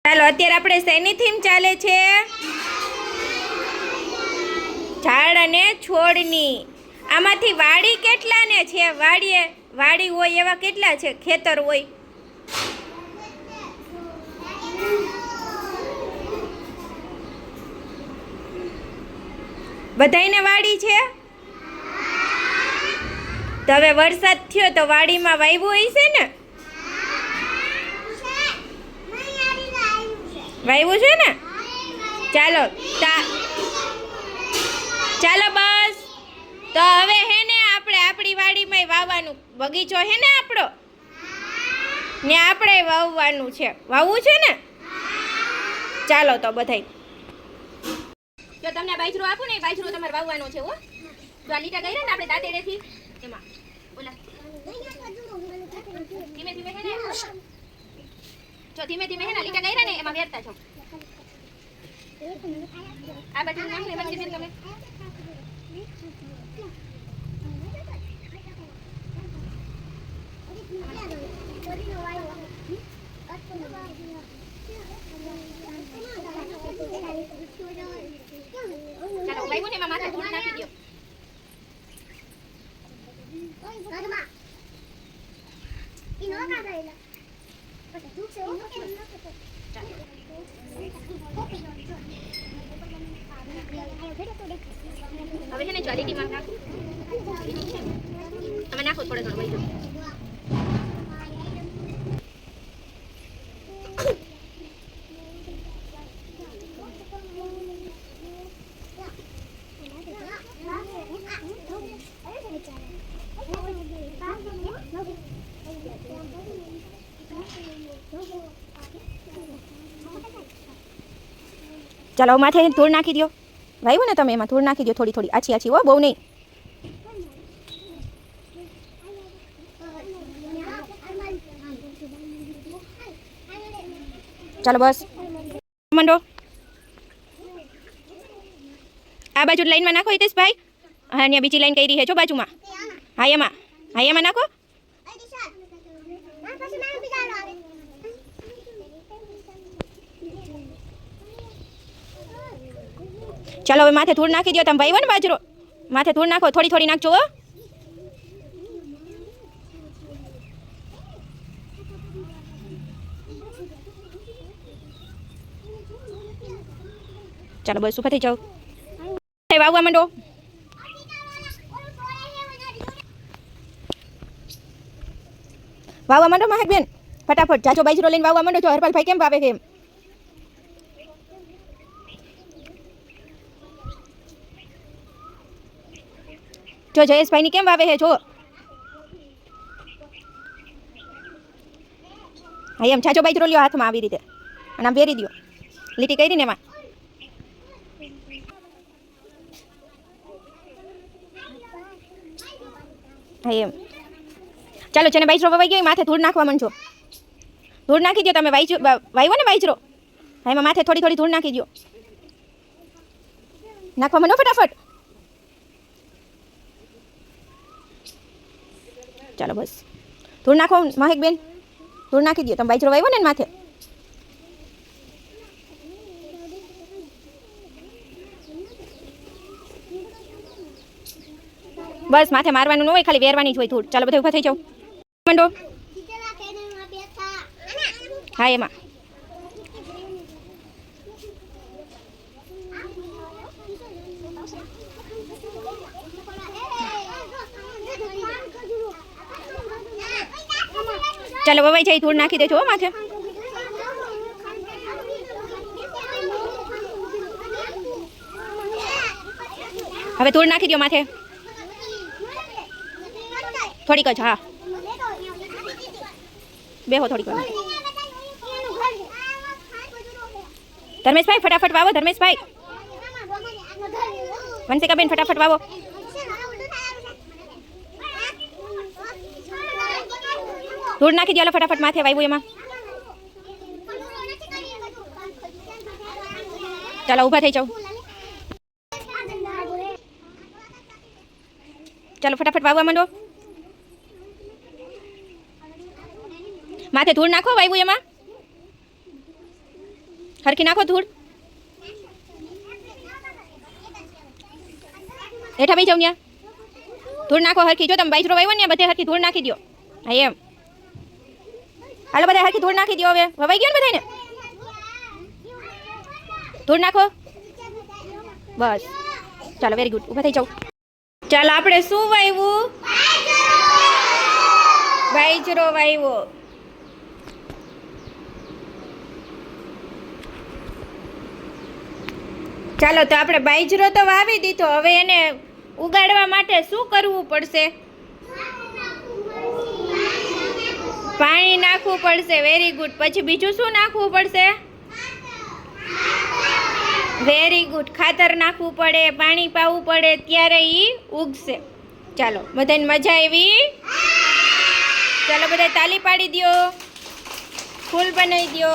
ચાલો અત્યારે આપણે શેની થીમ ચાલે છે? ઝાડ અને છોડની. આમાંથી વાડી કેટલાને છે? વાડી હોય એવા કેટલા છે? ખેતર હોય બધાયને વાડી છે? તો હવે વરસાદ થયો તો વાડીમાં વાવ્યું હશે ને? વાવ્યું છે ને? ચાલો ચાલો બસ. તો હવે હે ને આપણે આપણી વાડીમાં વાવવાનું, બગીચો હે ને આપણો, ને આપણે વાવવાનું છે. વાવવું છે ને? ચાલો તો બધાય. જો તમને બાજરો આપું ને, બાજરો તમારે વાવવાનો છે. હો, જો આ લીટા કર્યા ને આપણે દાંતેડેથી, એમાં ઓલા ધીમે ધીમે હે ને, જો ધીમે ધીમે હે ને લીટા કર્યા ને એમાં વેરતા જાઓ. આ બાજુ નાખને વચ્ચે બેન તમે. ચાલો લાગ્યું ને એમાં માથે ધૂળ નાખી દો. હવે છે ને ક્વોલિટીમાં નાખો. તમે નાખો થોડો થોડો વહી જાઓ. ચાલો માથે ધૂળ નાખી દો. વાવ્યું ને તમે એમાં ધૂળ નાખી દો, થોડી થોડી, આછી આછી. હો, બહુ નહીં. ચાલો બસ મંડો. આ બાજુ લાઈનમાં નાખો હિતેશભાઈ. હા, અહીંયા બીજી લાઈન કરી છે જો બાજુમાં. હા એમાં નાખો. ચાલો હવે માથે ધૂળ નાખી દો. તમે ભાઈ ને બાજરો માથે ધૂળ નાખો, થોડી થોડી નાખજો. હો, ચાલો બસ ઉભા થઈ જાઓ. વાવવા માંડો. વાવવા માંડો મહેક બેન, ફટાફટ જાજો બાજરો લઈને વાવવા માંડો. જો હરપાલભાઈ કેમ વાવે છે એમ. જો જયેશભાઈ ની કેમ વાવે છે જો. હા એમ જાજો બાજરો લ્યો હાથમાં આવી રીતે, અને આમ વેરી દો. લીટી કરી ને એમાં. હા એમ. ચાલો છે ને બાજરો વવાઈ ગયો, માથે ધૂળ નાખવા માંડજો. ધૂળ નાખી દો. તમે વાવ્યો ને બાજરો, હા એમાં માથે થોડી થોડી ધૂળ નાખી દો. નાખવા માંડો ફટાફટ. ચાલો બસ ધૂળ નાખો મહેક બેન, ધૂળ નાખી દો. તમે બાજરો વાવ્યો ને માથે. બસ માથે મારવાનું ન હોય, ખાલી વેરવાની જ હોય ધૂળ. ચાલો બધા ઊભા થઈ જાઓ. મંડો. હા એમાં. ચાલો વવાઈ જાય, ધૂળ નાખી દેજો માથે. હવે ધૂળ નાખી દો માથે થોડીક જ. હા બેહો થોડીક વાર. ધર્મેશભાઈ ફટાફટ વાવો. ધર્મેશભાઈ, વંશિકાબેન ફટાફટ વાવો. ધૂળ નાખી દો ફટાફટ માથે વાવ્યું એમાં. ચાલો ઊભા થઈ જાઓ. ચાલો ફટાફટ વાવવા માંડો. માથે ધૂળ નાખો વાવ્યું એમાં. હરખી નાખો ધૂળ. હેઠા બેસી જાવ ત્યાં. ધૂળ નાખો હરખી. જો તમે બાજરો વાવ્યો ને બધે હરખી ધૂળ નાખી દો. હા એમ. હાલો બધા હરખી ધૂળ નાખી દો હવે. વવાઈ ગયો ને બધાને? ધૂળ નાખો. બસ ચાલો વેરી ગુડ. ઊભા થઈ જાઓ. ચાલો આપણે શું વાવ્યું? બાજરો વાવ્યો. ચાલો તો આપણે બાજરો તો વાવી દીધો. હવે એને ઉગાડવા માટે શું કરવું પડશે? પાણી નાખવું પડશે. Very good. પછી બીજું શું નાખવું પડશે? Very good. ખાતર નાખવું પડે, પાણી પાવું પડે, ત્યારે ઈ ઉગશે. ચાલો બધાને મજા આવી? ચાલો બધા તાલી પાડી દો, ફૂલ બનાવી દો.